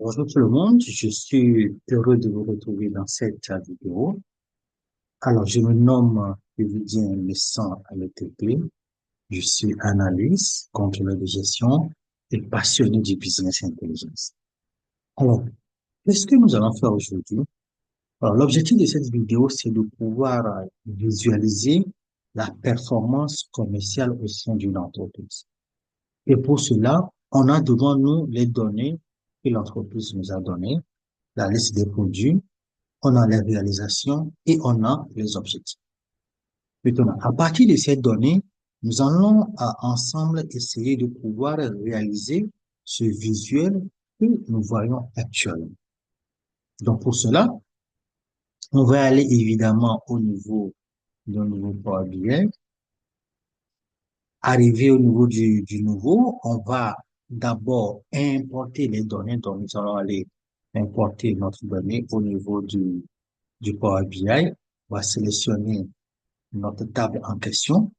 Bonjour tout le monde, je suis heureux de vous retrouver dans cette vidéo. Alors, je me nomme Vivien Lessan LTP. Je suis analyste, contrôleur de gestion et passionné du business intelligence. Alors, qu'est-ce que nous allons faire aujourd'hui? Alors, l'objectif de cette vidéo, c'est de pouvoir visualiser la performance commerciale au sein d'une entreprise. Et pour cela, on a devant nous les données que l'entreprise nous a données, la liste des produits, on a les réalisations et on a les objectifs. Maintenant, à partir de ces données, nous allons ensemble essayer de pouvoir réaliser ce visuel que nous voyons actuellement. Donc, pour cela, on va aller évidemment au niveau de nouveau Power BI. Arrivé au niveau du nouveau, on va d'abord importer les données. Donc, nous allons aller importer notre donnée au niveau du Power BI. On va sélectionner notre table en question.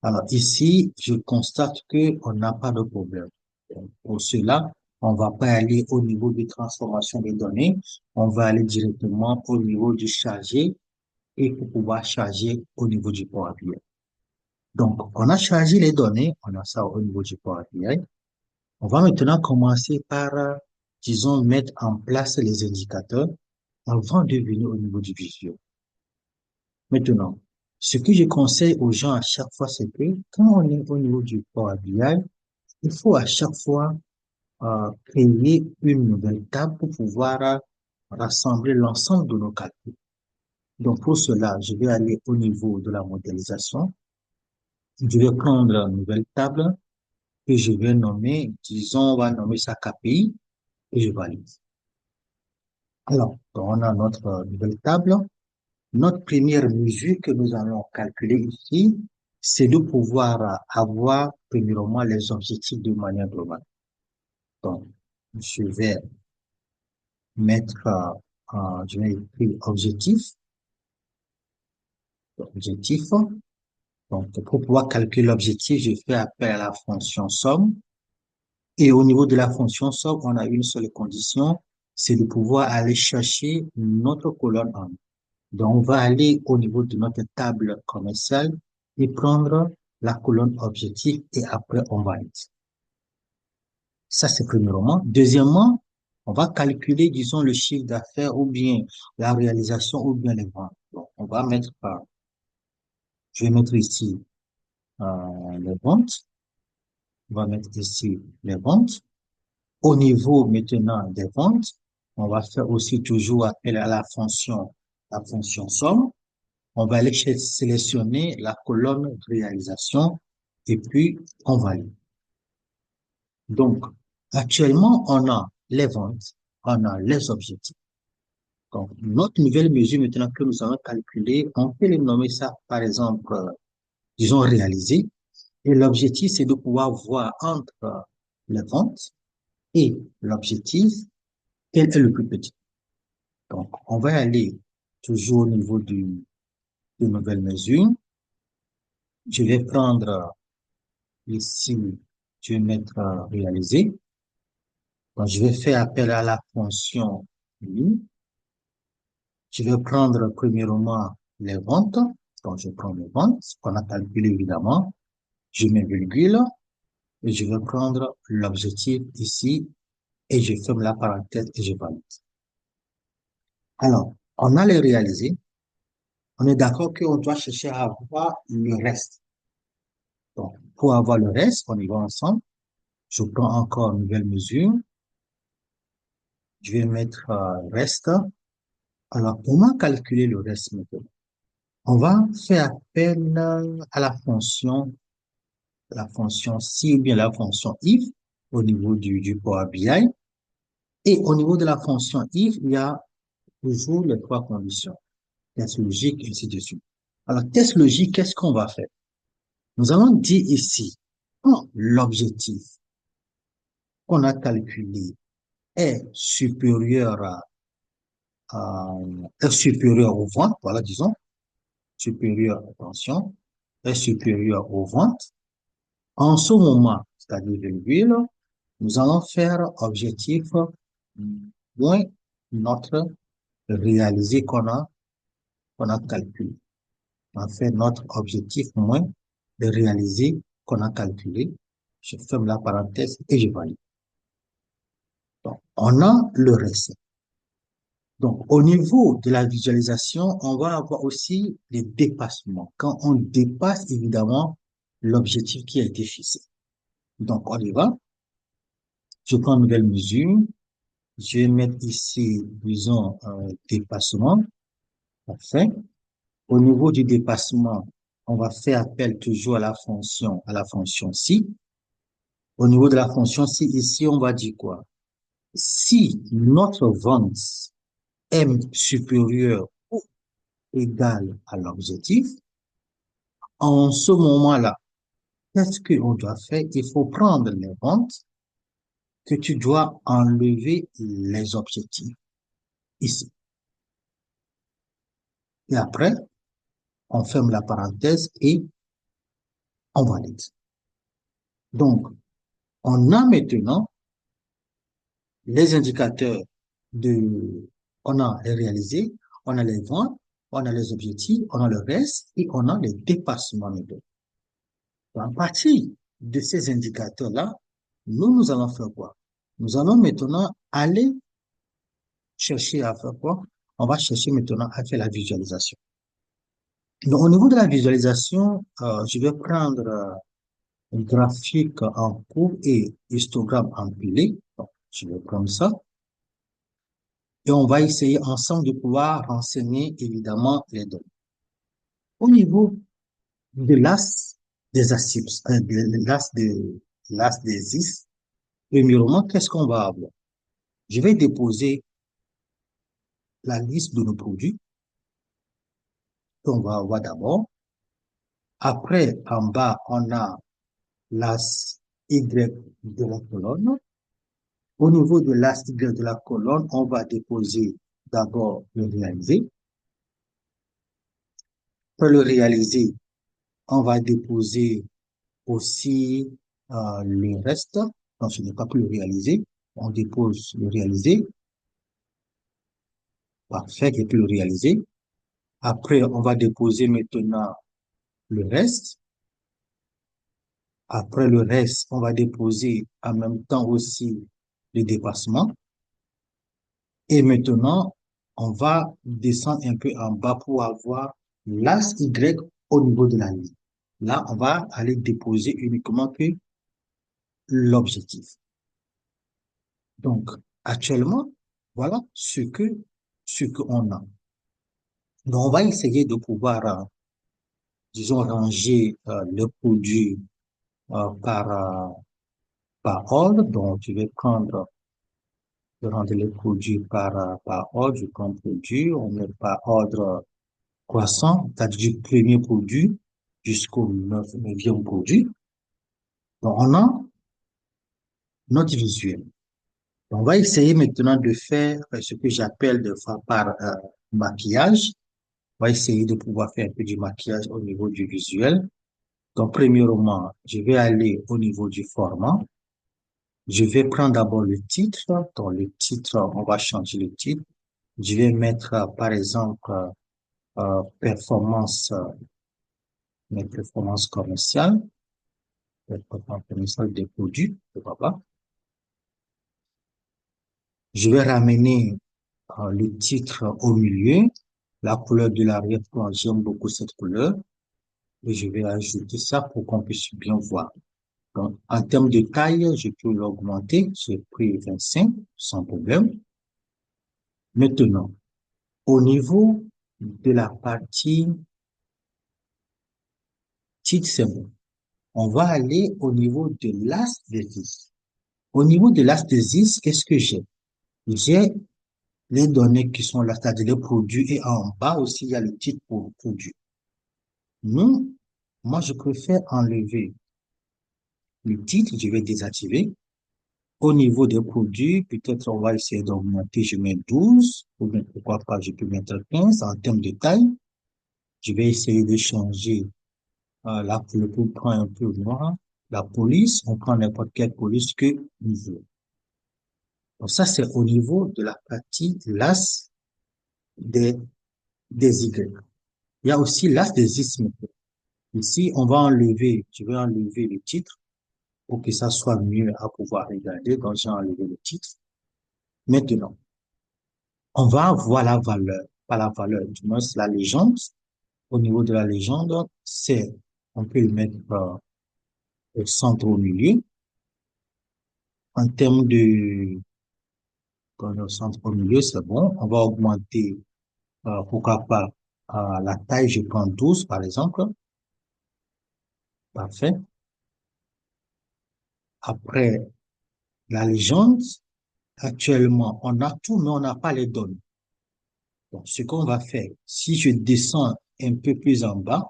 Alors ici, je constate que on n'a pas de problème. Donc, pour cela, on va pas aller au niveau de transformation des données, on va aller directement au niveau du chargé et pour pouvoir charger au niveau du Power BI. Donc, on a chargé les données, on a ça au niveau du Power BI. On va maintenant commencer par, disons, mettre en place les indicateurs avant de venir au niveau du visuel. Maintenant, ce que je conseille aux gens à chaque fois, c'est que quand on est au niveau du Power BI, il faut à chaque fois créer une nouvelle table pour pouvoir rassembler l'ensemble de nos calculs. Donc pour cela, je vais aller au niveau de la modélisation. Je vais prendre une nouvelle table que je vais nommer, disons, on va nommer ça KPI et je valide. Alors, donc on a notre nouvelle table. Notre première mesure que nous allons calculer ici, c'est de pouvoir avoir premièrement les objectifs de manière globale. Donc, je vais mettre, je vais écrire objectif. Donc, pour pouvoir calculer l'objectif, je fais appel à la fonction somme. Et au niveau de la fonction somme, on a une seule condition, c'est de pouvoir aller chercher notre colonne 1. Donc, on va aller au niveau de notre table commerciale et prendre la colonne objectif et après, on valide. Ça, c'est premièrement. Deuxièmement, on va calculer, disons, le chiffre d'affaires ou bien la réalisation ou bien les ventes. Donc, on va mettre par, je vais mettre ici les ventes. On va mettre ici les ventes. Au niveau maintenant des ventes, on va faire aussi toujours appel à la fonction somme. On va aller sélectionner la colonne réalisation et puis on valide. Donc, actuellement, on a les ventes, on a les objectifs. Donc, notre nouvelle mesure maintenant que nous allons calculer, on peut les nommer ça, par exemple, disons réalisé. Et l'objectif, c'est de pouvoir voir entre les ventes et l'objectif, quel est le plus petit. Donc, on va aller toujours au niveau de nouvelle mesure. Je vais prendre ici, je vais mettre réalisé. Donc, je vais faire appel à la fonction lui. Je vais prendre premièrement les ventes. Donc, je prends les ventes, qu'on a calculé évidemment. Je mets virgule et je vais prendre l'objectif ici et je ferme la parenthèse et je valide. Alors, on a les réalisés. On est d'accord qu'on doit chercher à avoir le reste. Donc, pour avoir le reste, on y va ensemble. Je prends encore une nouvelle mesure. Je vais mettre reste. Alors, comment calculer le reste maintenant? On va faire appel à la fonction si ou bien la fonction if au niveau du Power BI. Et au niveau de la fonction if, il y a toujours les trois conditions. Test logique, et ainsi de suite. Alors, test logique, qu'est-ce qu'on va faire? Nous allons dire ici, quand l'objectif qu'on a calculé est supérieur est supérieur aux ventes, voilà, disons, supérieur, attention, est supérieur aux ventes, en ce moment, c'est-à-dire virgule, nous allons faire objectif moins notre réalisé qu'on a calculé. En fait, notre objectif moins de réaliser qu'on a calculé. Je ferme la parenthèse et je valide. Donc, on a le reste. Donc, au niveau de la visualisation, on va avoir aussi les dépassements. Quand on dépasse, évidemment, l'objectif qui a été fixé. Donc, on y va. Je prends une nouvelle mesure. Je vais mettre ici, disons, dépassement. Parfait. Au niveau du dépassement, on va faire appel toujours à la fonction si. Au niveau de la fonction si, ici, on va dire quoi? Si notre vente est supérieure ou égale à l'objectif, en ce moment-là, qu'est-ce qu'on doit faire? Il faut prendre les ventes que tu dois enlever les objectifs ici. Et après, on ferme la parenthèse et on valide. Donc, on a maintenant les indicateurs de, on a les réalisés, on a les ventes, on a les objectifs, on a le reste et on a les dépassements méthodes. À partir de ces indicateurs-là, nous allons faire quoi? Nous allons maintenant aller chercher à faire quoi? On va chercher maintenant à faire la visualisation. Donc, au niveau de la visualisation, je vais prendre un graphique en cours et histogramme empilé. Donc, je vais prendre ça. Et on va essayer ensemble de pouvoir renseigner évidemment les données. Au niveau de l'as des acides, l'as des is, premièrement, qu'est-ce qu'on va avoir? Je vais déposer la liste de nos produits qu'on va avoir d'abord. Après, en bas, on a l'as Y de la colonne. Au niveau de l'as Y de la colonne, on va déposer d'abord le réalisé. Pour le réaliser, on va déposer aussi le reste. Donc, ce n'est pas plus le réaliser. On dépose le réalisé. Parfait, et puis le réaliser. Après, on va déposer maintenant le reste. Après le reste, on va déposer en même temps aussi le dépassement. Et maintenant, on va descendre un peu en bas pour avoir l'as Y au niveau de la ligne. Là, on va aller déposer uniquement que l'objectif. Donc, actuellement, voilà ce qu'on a. Donc, on va essayer de pouvoir, disons, ranger le produit euh, par, euh, par ordre. Donc, je vais rendre les produits par ordre. Je prends produit, on met par ordre croissant, c'est-à-dire du premier produit jusqu'au neuvième produit. Donc, on a notre visuel. On va essayer maintenant de faire ce que j'appelle de faire par maquillage. On va essayer de pouvoir faire un peu du maquillage au niveau du visuel. Donc, premièrement, je vais aller au niveau du format. Je vais prendre d'abord le titre. Dans le titre, on va changer le titre. Je vais mettre, par exemple, performance, mes performances commerciales, performance commerciale des produits, pourquoi pas. Je vais ramener le titre au milieu, la couleur de l'arrière-plan, j'aime beaucoup cette couleur, et je vais ajouter ça pour qu'on puisse bien voir. Donc, en termes de taille, je peux l'augmenter, j'ai pris 25 sans problème. Maintenant, au niveau de la partie titre, c'est bon. On va aller au niveau de l'as des 10. Au niveau de l'as des 10, qu'est-ce que j'ai? J'ai les données qui sont là, c'est-à-dire les produits, et en bas aussi, il y a le titre pour produit. Nous, moi, je préfère enlever le titre, je vais désactiver. Au niveau des produits, peut-être on va essayer d'augmenter, je mets 12, ou bien pourquoi pas, je peux mettre 15 en termes de taille. Je vais essayer de changer la couleur pour prendre un peu noir. La police, on prend n'importe quelle police que nous voulons. Donc ça, c'est au niveau de la partie l'as des, des Y. Il y a aussi l'as des isthmes. Ici, on va enlever, je vais enlever le titre pour que ça soit mieux à pouvoir regarder. Donc, j'ai enlevé le titre. Maintenant, on va voir la valeur, pas la valeur, du moins la légende. Au niveau de la légende, c'est, on peut le mettre au centre, au milieu. En termes de, quand on est au centre, au milieu, c'est bon. On va augmenter, pourquoi pas, la taille, je prends 12 par exemple. Parfait. Après, la légende, actuellement, on a tout, mais on n'a pas les données. Donc, ce qu'on va faire, si je descends un peu plus en bas,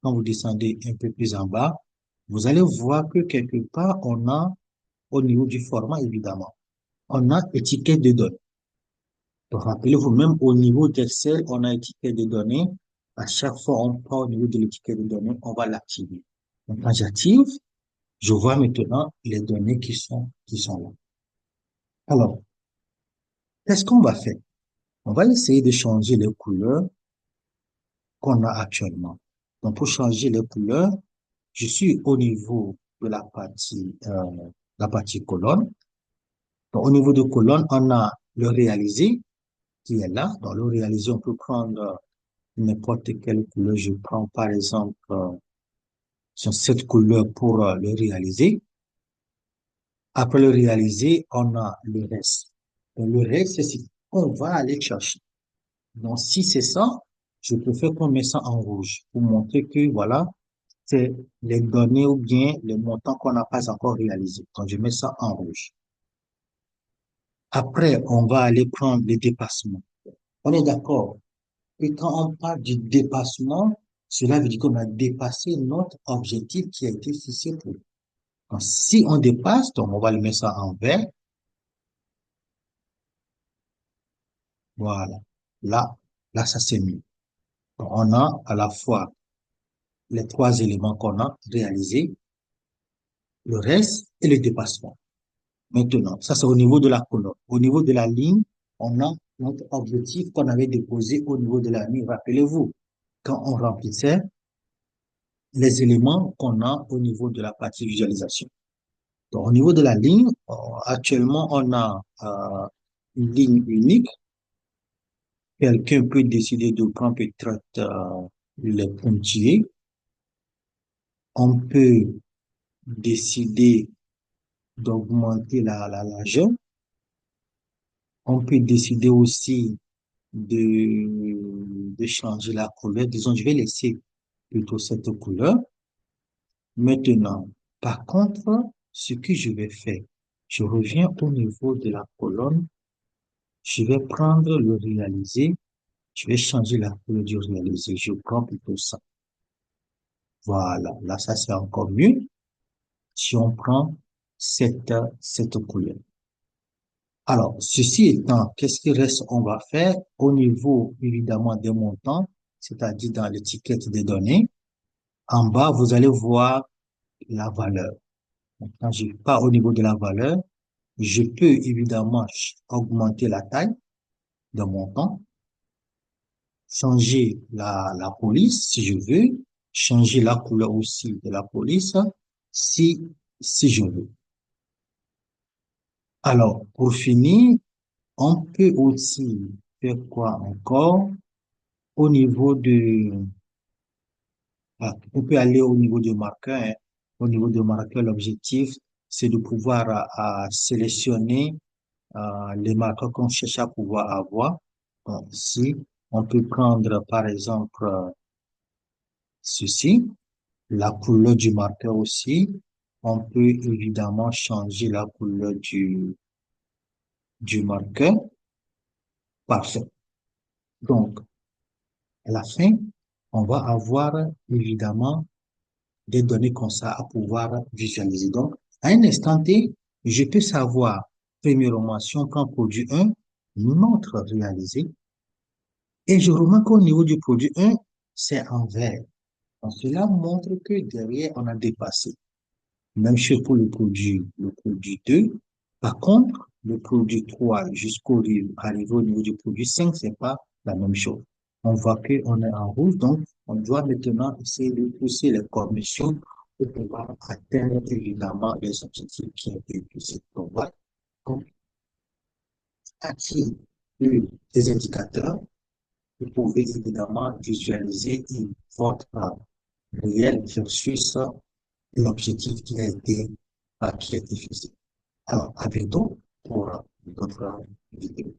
quand vous descendez un peu plus en bas, vous allez voir que quelque part, on a, au niveau du format, évidemment, on a étiquette de données. Donc, rappelez-vous, même au niveau d'Excel, on a étiquette de données. À chaque fois, on prend au niveau de l'étiquette de données, on va l'activer. Donc, quand j'active, je vois maintenant les données qui sont là. Alors, qu'est-ce qu'on va faire? On va essayer de changer les couleurs qu'on a actuellement. Donc, pour changer les couleurs, je suis au niveau de la partie colonne. Donc, au niveau de colonne, on a le réalisé qui est là. Dans le réalisé, on peut prendre n'importe quelle couleur. Je prends par exemple sur cette couleur pour le réaliser. Après le réaliser, on a le reste. Donc, le reste, c'est ce qu'on va aller chercher. Donc, si c'est ça, je préfère qu'on mette ça en rouge pour montrer que, voilà, c'est les données ou bien les montants qu'on n'a pas encore réalisés. Donc, je mets ça en rouge. Après, on va aller prendre les dépassements. On est d'accord que quand on parle du dépassement, cela veut dire qu'on a dépassé notre objectif qui a été fixé pour nous. Donc, si on dépasse, donc on va le mettre ça en vert. Voilà. Là, là, ça c'est mieux. Donc, on a à la fois les trois éléments qu'on a réalisés, le reste et le dépassement. Maintenant, ça c'est au niveau de la colonne. Au niveau de la ligne, on a notre objectif qu'on avait déposé au niveau de la ligne. Rappelez-vous, quand on remplissait les éléments qu'on a au niveau de la partie visualisation. Donc, au niveau de la ligne, actuellement, on a une ligne unique. Quelqu'un peut décider de prendre peut-être les pointillés. On peut décider d'augmenter la largeur. On peut décider aussi de changer la couleur. Disons, je vais laisser plutôt cette couleur. Maintenant, par contre, ce que je vais faire, je reviens au niveau de la colonne. Je vais prendre le réalisé. Je vais changer la couleur du réalisé. Je prends plutôt ça. Voilà. Là, ça c'est encore mieux si on prend cette couleur. Alors, ceci étant, qu'est-ce qui reste? On va faire au niveau, évidemment, des montants, c'est-à-dire dans l'étiquette des données. En bas, vous allez voir la valeur. Donc, quand je pars au niveau de la valeur, je peux évidemment augmenter la taille de montant, changer la police si je veux, changer la couleur aussi de la police si, si je veux. Alors, pour finir, on peut aussi faire quoi encore? Au niveau de, on peut aller au niveau du marqueur, hein. Au niveau du marqueur, l'objectif, c'est de pouvoir sélectionner les marqueurs qu'on cherche à pouvoir avoir. Donc, ici, on peut prendre par exemple ceci, la couleur du marqueur aussi. On peut évidemment changer la couleur du marqueur. Parfait. Donc, à la fin, on va avoir évidemment des données comme ça à pouvoir visualiser. Donc, à un instant T, je peux savoir, premièrement, si on prend produit 1, notre réalisé, et je remarque qu'au niveau du produit 1, c'est en vert. Donc, cela montre que derrière, on a dépassé. Même chose pour le produit 2. Par contre, le produit 3 arriver au niveau du produit 5, c'est pas la même chose. On voit qu'on est en rouge, donc on doit maintenant essayer de pousser les commissions pour pouvoir atteindre évidemment les objectifs qui ont été poussés. Donc voilà, donc, acquis des indicateurs, vous pouvez évidemment visualiser une votre réelle versus l'objectif qui a été fixé. Alors, à bientôt pour d'autres vidéos.